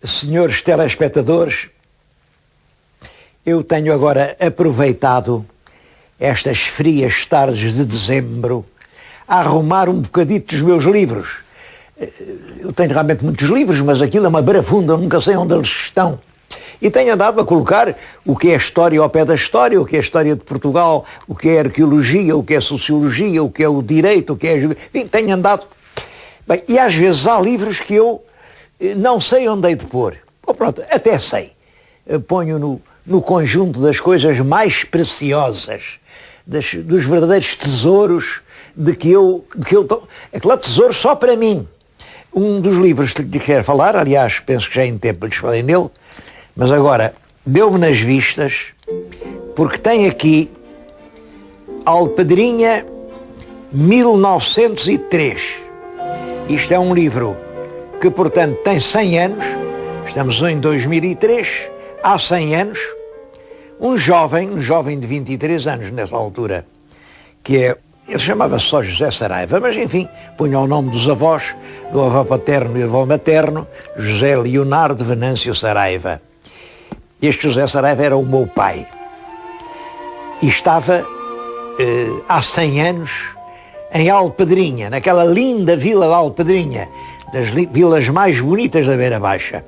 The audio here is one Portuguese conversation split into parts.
Senhores telespectadores, eu tenho agora aproveitado estas frias tardes de dezembro a arrumar um bocadito dos meus livros. Eu tenho realmente muitos livros, mas aquilo é uma barafunda, eu nunca sei onde eles estão. E tenho andado a colocar o que é história ao pé da história, o que é história de Portugal, o que é arqueologia, o que é sociologia, o que é o direito, o que é... Enfim, tenho andado... Bem, e às vezes há livros que eu não sei onde hei de pôr. Ou pronto, até sei. Ponho no conjunto das coisas mais preciosas, dos verdadeiros tesouros de que eu é claro, tesouro só para mim. Um dos livros que lhe quero falar, aliás, penso que já em tempo lhes falei nele, mas agora deu-me nas vistas, porque tem aqui Alpedrinha 1903. Isto é um livro que, portanto, tem 100 anos, estamos em 2003, há 100 anos, um jovem de 23 anos nessa altura, ele chamava-se só José Saraiva, mas enfim, punha o nome dos avós, do avô paterno e do avô materno, José Leonardo Venâncio Saraiva. Este José Saraiva era o meu pai. E estava há 100 anos em Alpedrinha, naquela linda vila de Alpedrinha, das vilas mais bonitas da Beira Baixa.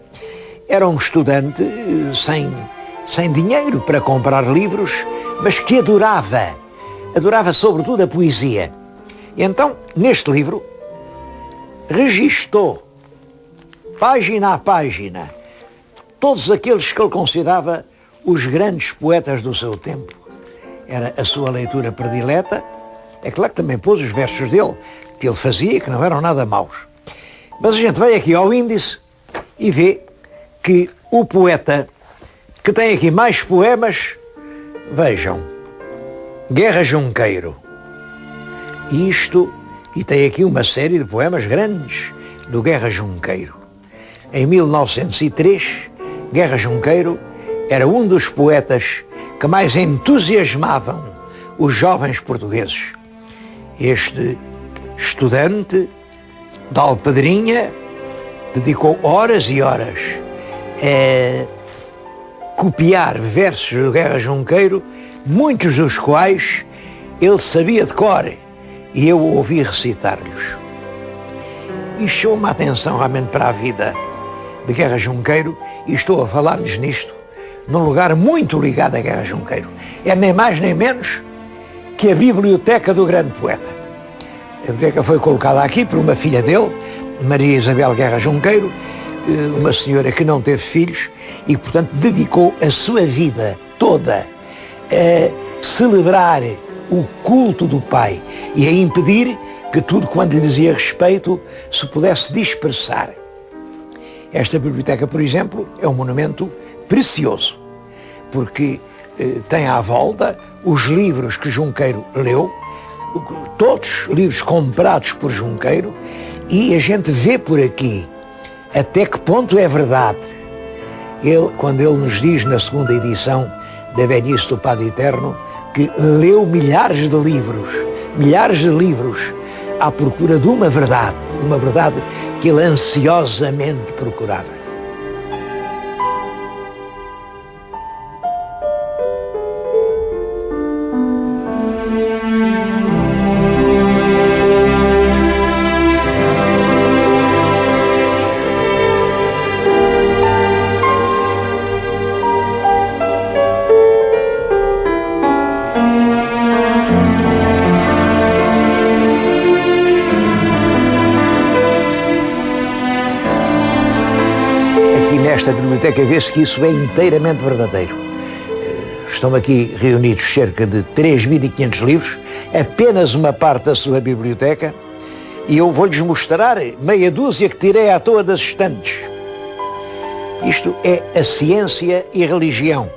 Era um estudante sem dinheiro para comprar livros, mas que adorava sobretudo a poesia. E então, neste livro, registou, página a página, todos aqueles que ele considerava os grandes poetas do seu tempo. Era a sua leitura predileta. É claro que também pôs os versos dele, que ele fazia, que não eram nada maus. Mas a gente vai aqui ao índice e vê que o poeta que tem aqui mais poemas, vejam, Guerra Junqueiro. E tem aqui uma série de poemas grandes do Guerra Junqueiro. Em 1903, Guerra Junqueiro era um dos poetas que mais entusiasmavam os jovens portugueses. Este estudante de Alpedrinha dedicou horas e horas a copiar versos do Guerra Junqueiro, muitos dos quais ele sabia de cor e eu ouvi recitar-lhes. E chamou-me a atenção realmente para a vida de Guerra Junqueiro, e estou a falar-lhes nisto num lugar muito ligado a Guerra Junqueiro. É nem mais nem menos que a biblioteca do grande poeta. A biblioteca foi colocada aqui por uma filha dele, Maria Isabel Guerra Junqueiro, uma senhora que não teve filhos e, portanto, dedicou a sua vida toda a celebrar o culto do pai e a impedir que tudo quanto lhe dizia respeito se pudesse dispersar. Esta biblioteca, por exemplo, é um monumento precioso, porque tem à volta os livros que Junqueiro leu, todos livros comprados por Junqueiro, e a gente vê por aqui até que ponto é verdade. Quando ele nos diz na segunda edição da Velhice do Padre Eterno, que leu milhares de livros à procura de uma verdade que ele ansiosamente procurava. Nesta biblioteca vê-se que isso é inteiramente verdadeiro. Estão aqui reunidos cerca de 3.500 livros, apenas uma parte da sua biblioteca, e eu vou-lhes mostrar meia dúzia que tirei à toa das estantes. Isto é a ciência e religião.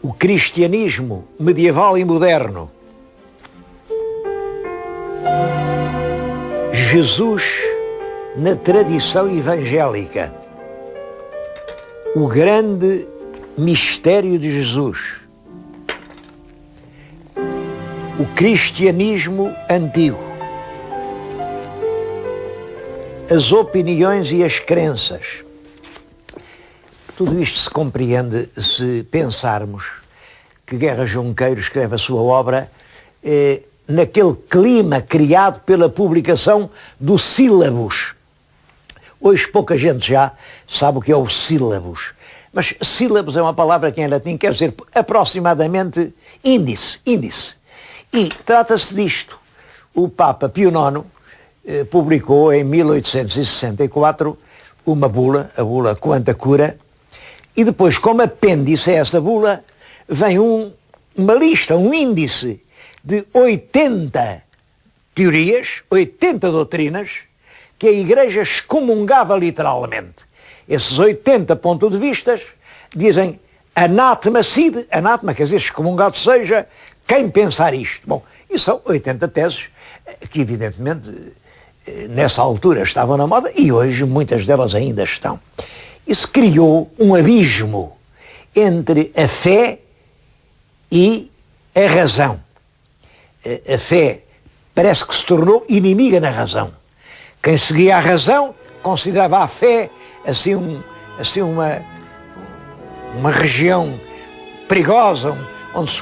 O cristianismo medieval e moderno. Jesus na tradição evangélica. O grande mistério de Jesus. O cristianismo antigo. as opiniões e as crenças. Tudo isto se compreende se pensarmos que Guerra Junqueiro escreve a sua obra naquele clima criado pela publicação do Sílabus. Hoje pouca gente já sabe o que é o Sílabus, mas sílabus é uma palavra que em latim quer dizer aproximadamente índice. E trata-se disto. O Papa Pio IX publicou em 1864 uma bula, a bula Quanta Cura, e depois, como apêndice a essa bula, vem uma lista, um índice de 80 teorias, 80 doutrinas, que a Igreja excomungava literalmente. Esses 80 pontos de vista dizem anátema side, anátema quer dizer excomungado seja quem pensar isto. Bom, e são 80 teses que evidentemente nessa altura estavam na moda e hoje muitas delas ainda estão. Isso criou um abismo entre a fé e a razão. A fé parece que se tornou inimiga da razão. Quem seguia a razão considerava a fé assim uma região perigosa,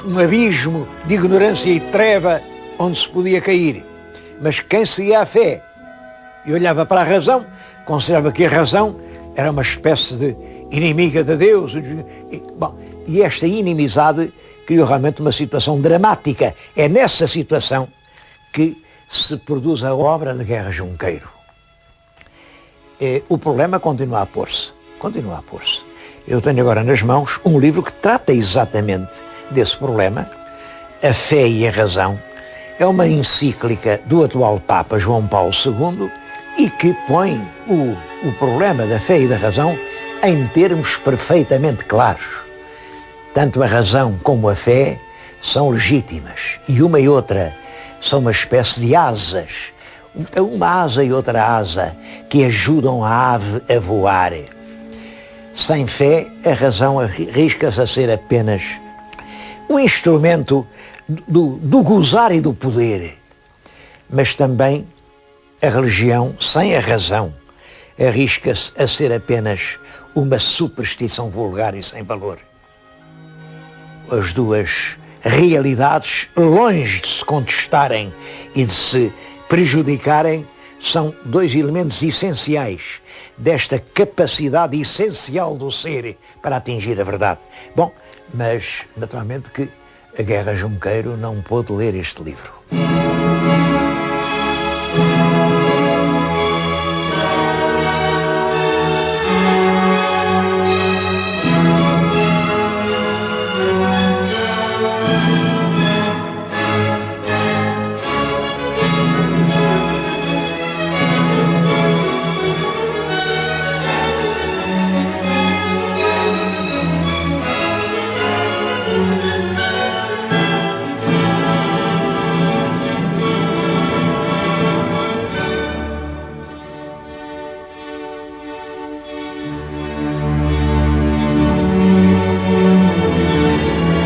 um abismo de ignorância e treva onde se podia cair. Mas quem seguia a fé e olhava para a razão, considerava que a razão era uma espécie de inimiga de Deus. E esta inimizade criou realmente uma situação dramática. É nessa situação que se produz a obra de Guerra Junqueiro. O problema continua a pôr-se. Eu tenho agora nas mãos um livro que trata exatamente desse problema, A Fé e a Razão. É uma encíclica do atual Papa João Paulo II e que põe o problema da fé e da razão em termos perfeitamente claros. Tanto a razão como a fé são legítimas e uma e outra são uma espécie de asas, uma asa e outra asa que ajudam a ave a voar. Sem fé, a razão arrisca-se a ser apenas um instrumento do gozar e do poder, mas também a religião, sem a razão, arrisca-se a ser apenas uma superstição vulgar e sem valor. As duas realidades, longe de se contestarem e de se prejudicarem, são dois elementos essenciais desta capacidade essencial do ser para atingir a verdade. Bom, mas naturalmente que a Guerra Junqueiro não pôde ler este livro.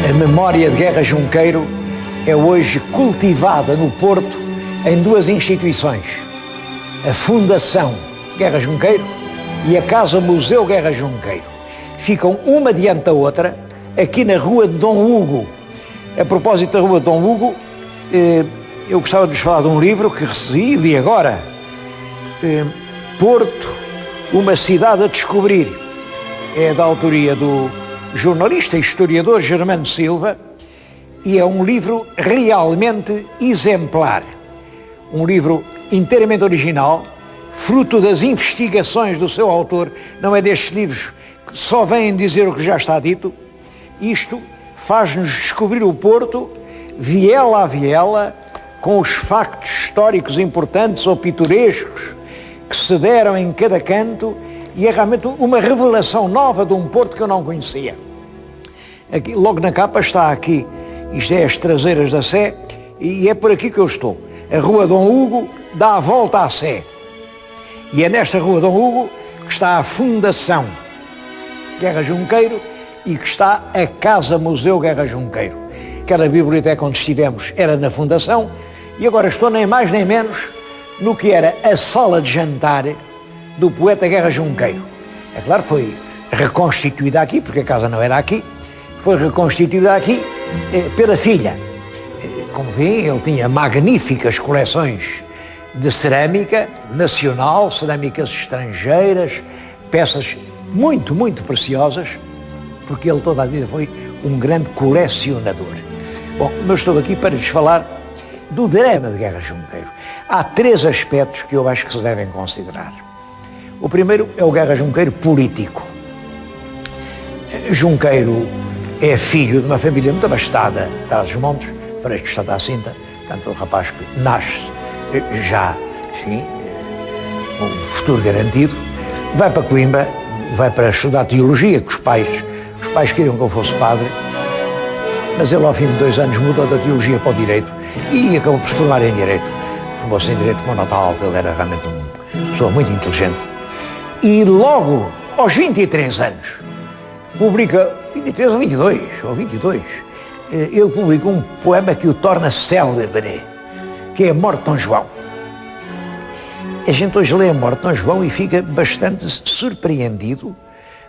A memória de Guerra Junqueiro é hoje cultivada no Porto em duas instituições, a Fundação Guerra Junqueiro e a Casa Museu Guerra Junqueiro. Ficam uma diante da outra, aqui na Rua de Dom Hugo. A propósito da Rua de Dom Hugo, eu gostava de vos falar de um livro que recebi e li agora. Porto, uma cidade a descobrir. É da autoria do jornalista e historiador Germano Silva e é um livro realmente exemplar. Um livro inteiramente original, fruto das investigações do seu autor, não é destes livros que só vêm dizer o que já está dito. Isto faz-nos descobrir o Porto, viela a viela, com os factos históricos importantes ou pitorescos que se deram em cada canto, e é realmente uma revelação nova de um Porto que eu não conhecia. Aqui, logo na capa está aqui, isto é as traseiras da Sé, e é por aqui que eu estou. A Rua Dom Hugo dá a volta à Sé. E é nesta Rua Dom Hugo que está a Fundação Guerra Junqueiro e que está a Casa Museu Guerra Junqueiro. Aquela biblioteca onde estivemos era na Fundação e agora estou nem mais nem menos no que era a sala de jantar do poeta Guerra Junqueiro. É claro, foi reconstituída aqui, porque a casa não era aqui, foi reconstituída aqui pela filha. Como vêem, ele tinha magníficas coleções de cerâmica nacional, cerâmicas estrangeiras, peças muito, muito preciosas, porque ele toda a vida foi um grande colecionador. Bom, mas estou aqui para lhes falar do drama de Guerra Junqueiro. Há 3 aspectos que eu acho que se devem considerar. O primeiro é o Guerra Junqueiro político. Junqueiro é filho de uma família muito abastada, Trás-os-Montes, Freixo de Santa Jacinta, portanto, um rapaz que nasce já, enfim, com um futuro garantido, vai para Coimbra, vai para estudar teologia, que os pais queriam que eu fosse padre, mas ele ao fim de 2 anos mudou da teologia para o direito e acabou por se formar em direito. Formou-se em direito com nota alta, ele era realmente uma pessoa muito inteligente. E logo, aos 23 anos, publica, 23 ou 22, ele publica um poema que o torna célebre, que é a Morte de Dom João. A gente hoje lê a Morte de Dom João e fica bastante surpreendido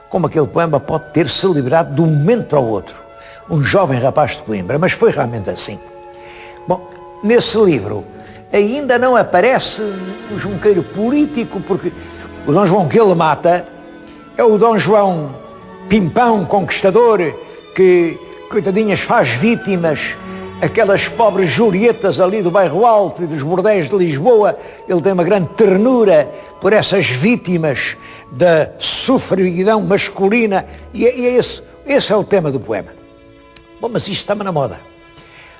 como aquele poema pode ter celebrado de um momento para o outro um jovem rapaz de Coimbra, mas foi realmente assim. Bom, nesse livro ainda não aparece o Junqueiro político, porque o Dom João que ele mata é o Dom João Pimpão, conquistador, que, coitadinhas, faz vítimas aquelas pobres Julietas ali do Bairro Alto e dos bordéis de Lisboa. Ele tem uma grande ternura por essas vítimas da sofreguidão masculina e esse é o tema do poema. Bom, mas isto está-me na moda.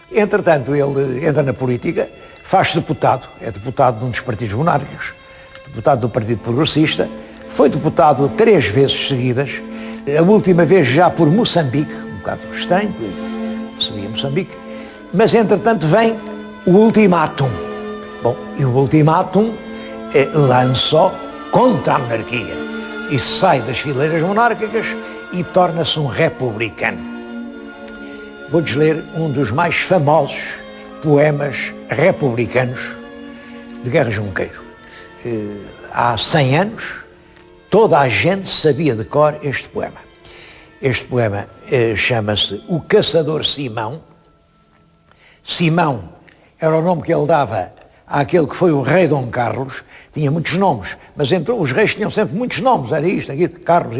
Entretanto, ele entra na política, faz-se deputado, é deputado de um dos partidos monárquicos, deputado do Partido Progressista, foi deputado 3 vezes seguidas, a última vez já por Moçambique, um bocado estranho, porque sabia Moçambique, mas entretanto vem o ultimátum. Bom, e o ultimátum lança contra a monarquia e sai das fileiras monárquicas e torna-se um republicano. Vou-lhes ler um dos mais famosos poemas republicanos de Guerra Junqueiro. Há 100 anos, toda a gente sabia de cor este poema. Este poema chama-se O Caçador Simão. Simão era o nome que ele dava àquele que foi o rei Dom Carlos. Tinha muitos nomes, mas os reis tinham sempre muitos nomes. Era isto, aquilo, Carlos,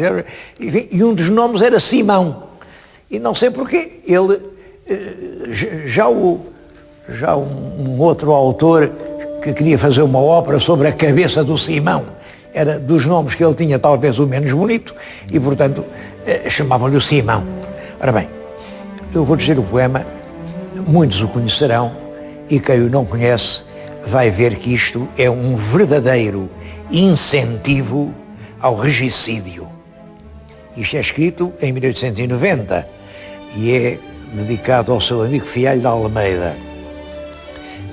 e um dos nomes era Simão. E não sei porquê, ele, um outro autor que queria fazer uma ópera sobre a cabeça do Simão, era dos nomes que ele tinha talvez o menos bonito, e portanto chamavam-lhe o Simão. Ora bem, eu vou dizer o poema, muitos o conhecerão, e quem o não conhece vai ver que isto é um verdadeiro incentivo ao regicídio. Isto é escrito em 1890 e é dedicado ao seu amigo Fialho de Almeida.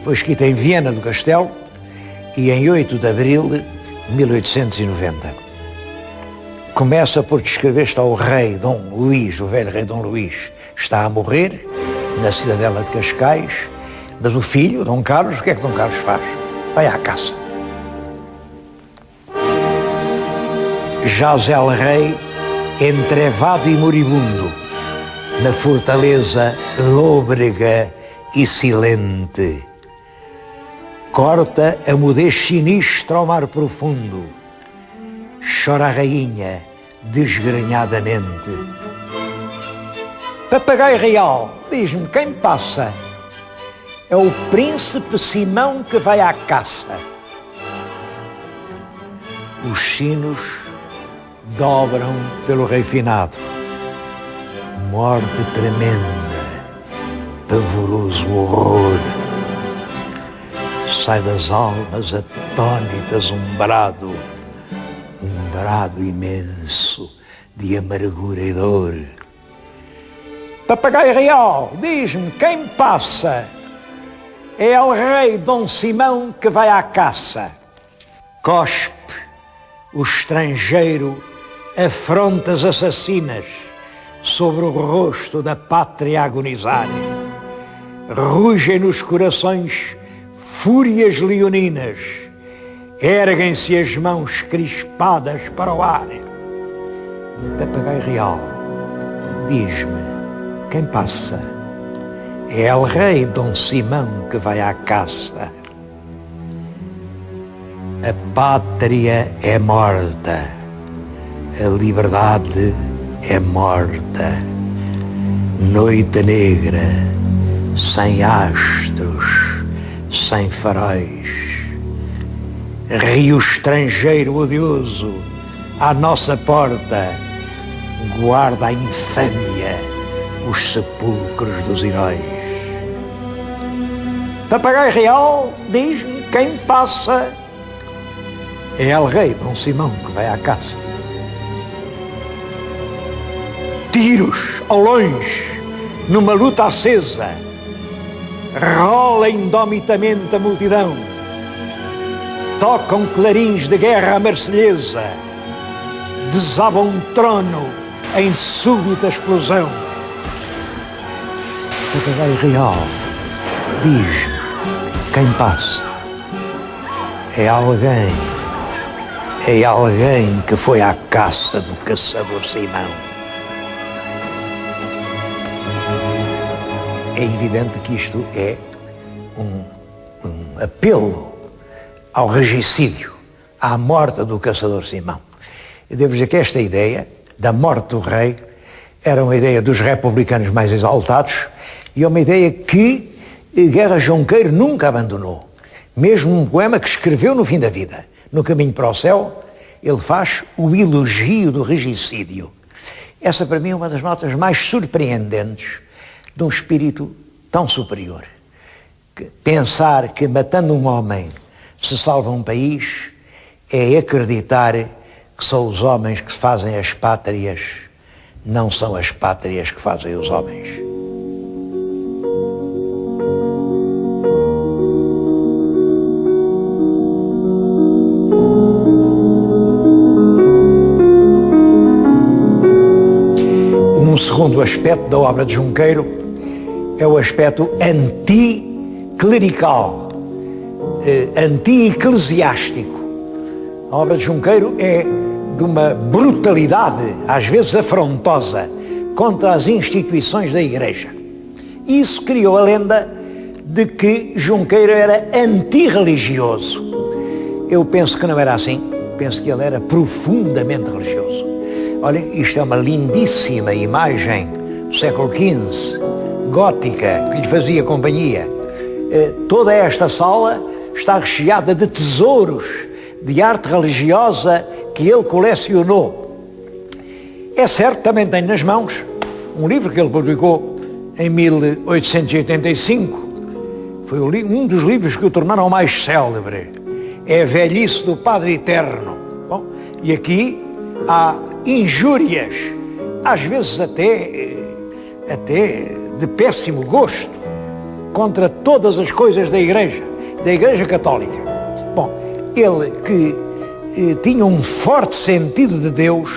Foi escrito em Viena do Castelo e em 8 de abril de 1890. Começa por descrever, está o rei Dom Luís, o velho rei Dom Luís, está a morrer na cidadela de Cascais, mas o filho, Dom Carlos, o que é que Dom Carlos faz? Vai à caça. Jaz el rei, entrevado e moribundo, na fortaleza lôbrega e silente. Corta a mudez sinistra ao mar profundo, chora a rainha desgrenhadamente. Papagaio real, diz-me quem passa? É o príncipe Simão que vai à caça. Os sinos dobram pelo rei finado. Morte tremenda, pavoroso horror. Sai das almas atônitas um brado imenso de amargura e dor. Papagaio real, diz-me quem passa? É o rei Dom Simão que vai à caça. Cospe o estrangeiro afrontas assassinas sobre o rosto da pátria a agonizar. Rugem nos corações fúrias leoninas. erguem-se as mãos crispadas para o ar. Papagaio real, diz-me, quem passa? É El Rei Dom Simão que vai à caça. A pátria é morta, a liberdade é morta. Noite negra, sem astros, sem faróis. Rio estrangeiro odioso, à nossa porta, guarda a infâmia, os sepulcros dos heróis. Papagaio real, diz-me quem passa? É El Rei Dom Simão que vai à caça. Tiros ao longe, numa luta acesa, rola indomitamente a multidão. Tocam clarins de guerra à marselhesa, desaba um trono em súbita explosão. Papagaio real, diz-me quem passa? É alguém que foi à caça do caçador Simão. É evidente que isto é um apelo ao regicídio, à morte do caçador Simão. Eu devo dizer que esta ideia da morte do rei era uma ideia dos republicanos mais exaltados e é uma ideia que Guerra Junqueiro nunca abandonou. Mesmo num poema que escreveu no fim da vida, No Caminho para o Céu, ele faz o elogio do regicídio. Essa para mim é uma das notas mais surpreendentes de um espírito tão superior. Pensar que matando um homem se salva um país é acreditar que são os homens que fazem as pátrias, não são as pátrias que fazem os homens. Um segundo aspecto da obra de Junqueiro é o aspecto anticlerical, anti-eclesiástico. A obra de Junqueiro é de uma brutalidade, às vezes afrontosa, contra as instituições da Igreja. Isso criou a lenda de que Junqueiro era antirreligioso. Eu penso que não era assim, penso que ele era profundamente religioso. Olhem, isto é uma lindíssima imagem do século XV, gótica, que lhe fazia companhia. Toda esta sala está recheada de tesouros de arte religiosa que ele colecionou. É certo, também tenho nas mãos um livro que ele publicou em 1885. Foi um dos livros que o tornaram mais célebre. É A Velhice do Padre Eterno. Bom, e aqui há injúrias, às vezes até de péssimo gosto, contra todas as coisas da Igreja Católica. Bom, ele que tinha um forte sentido de Deus,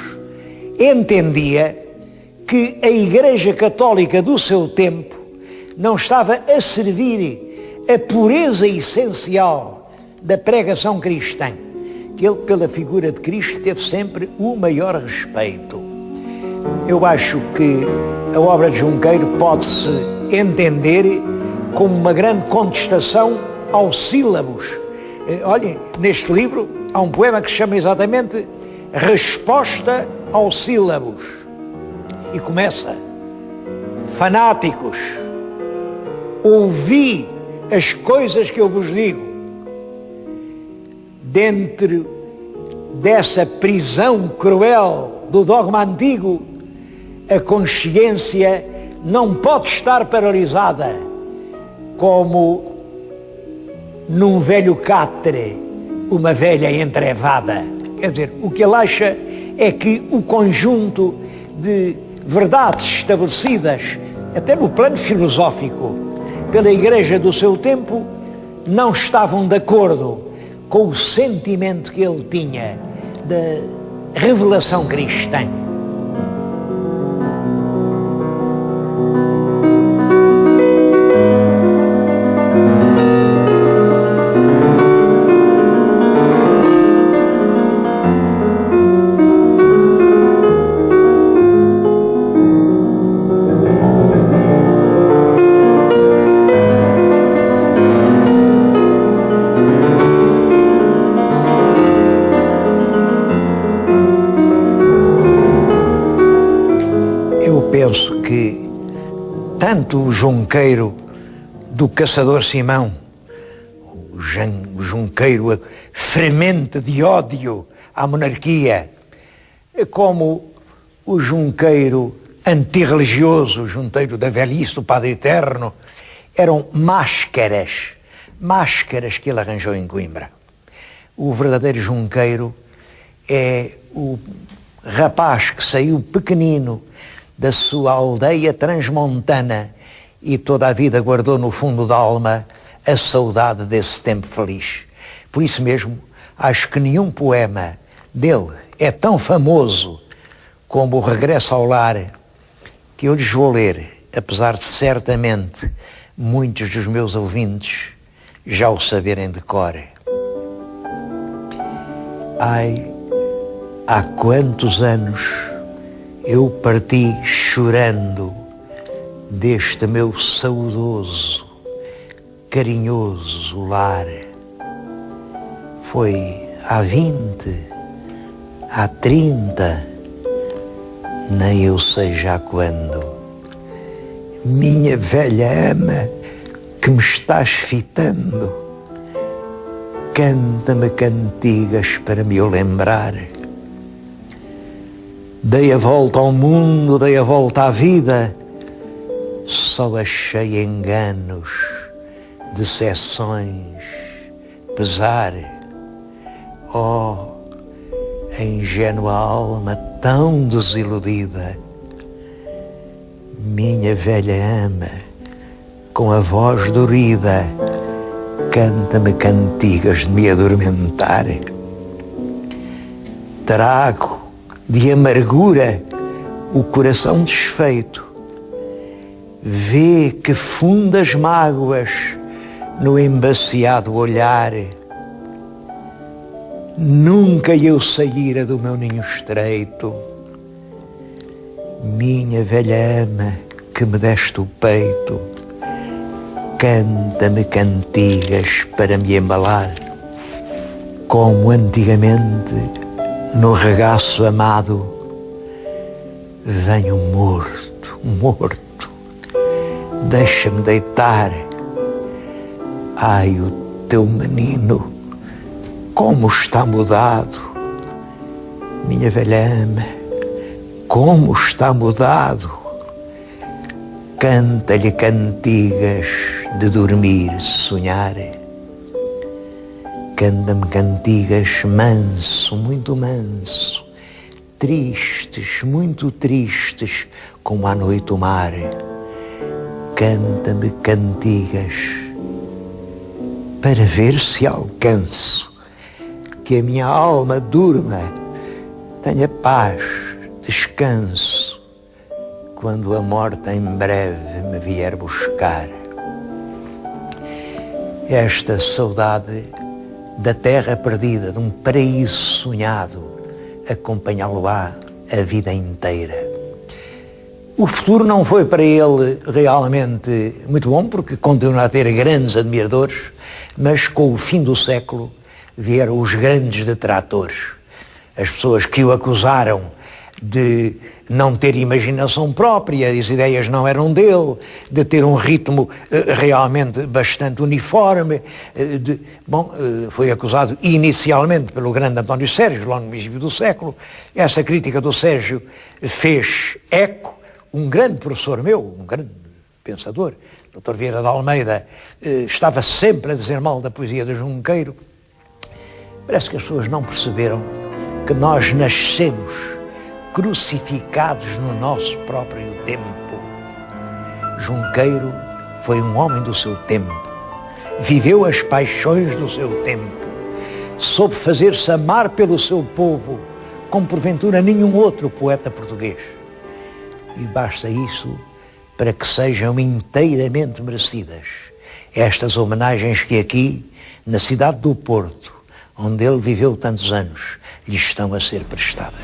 entendia que a Igreja Católica do seu tempo não estava a servir a pureza essencial da pregação cristã, que ele, pela figura de Cristo, teve sempre o maior respeito. Eu acho que a obra de Junqueiro pode-se entender como uma grande contestação aos sílabos. Olhem, neste livro há um poema que se chama exatamente Resposta aos Sílabos. E começa: fanáticos, ouvi as coisas que eu vos digo. Dentro dessa prisão cruel do dogma antigo, a consciência não pode estar paralisada como num velho catre, uma velha entrevada. Quer dizer, o que ele acha é que o conjunto de verdades estabelecidas, até no plano filosófico, pela Igreja do seu tempo, não estavam de acordo com o sentimento que ele tinha da revelação cristã. tanto o junqueiro do caçador Simão, o junqueiro fremente de ódio à monarquia, como o junqueiro antirreligioso, o junqueiro da velhice, do Padre Eterno, eram máscaras que ele arranjou em Coimbra. O verdadeiro junqueiro é o rapaz que saiu pequenino da sua aldeia transmontana e toda a vida guardou no fundo da alma a saudade desse tempo feliz. Por isso mesmo, acho que nenhum poema dele é tão famoso como o Regresso ao Lar, que eu lhes vou ler, apesar de certamente muitos dos meus ouvintes já o saberem de cor. Ai, há quantos anos eu parti chorando deste meu saudoso, carinhoso lar. Foi há 20, há 30, nem eu sei já quando. Minha velha ama que me estás fitando, canta-me cantigas para me eu lembrar. Dei a volta ao mundo, dei a volta à vida, só achei enganos, decepções, pesar. Oh, a ingênua alma tão desiludida, minha velha ama, com a voz dorida, canta-me cantigas de me adormentar. Trago de amargura o coração desfeito, vê que fundas mágoas no embaciado olhar. Nunca eu saíra do meu ninho estreito, minha velha ama que me deste o peito, canta-me cantigas para me embalar. Como antigamente, no regaço amado, venho morto, deixa-me deitar. Ai, o teu menino, como está mudado, minha velha ama, como está mudado. Canta-lhe cantigas de dormir, sonhar. Canta-me cantigas manso, muito manso, tristes, muito tristes, como à noite o mar. Canta-me cantigas para ver se alcanço que a minha alma durma, tenha paz, descanso, quando a morte em breve me vier buscar. Esta saudade da terra perdida, de um paraíso sonhado, acompanhá-lo-á a vida inteira. O futuro não foi para ele realmente muito bom, porque continua a ter grandes admiradores, mas com o fim do século vieram os grandes detratores, as pessoas que o acusaram de não ter imaginação própria, as ideias não eram dele, de ter um ritmo realmente bastante uniforme. Foi acusado inicialmente pelo grande António Sérgio, lá no princípio do século. Essa crítica do Sérgio fez eco. Um grande professor meu, um grande pensador, Dr. Vieira de Almeida, estava sempre a dizer mal da poesia de Junqueiro. Parece que as pessoas não perceberam que nós nascemos crucificados no nosso próprio tempo. Junqueiro foi um homem do seu tempo, viveu as paixões do seu tempo, soube fazer-se amar pelo seu povo, como porventura nenhum outro poeta português. E basta isso para que sejam inteiramente merecidas estas homenagens que aqui, na cidade do Porto, onde ele viveu tantos anos, lhe estão a ser prestadas.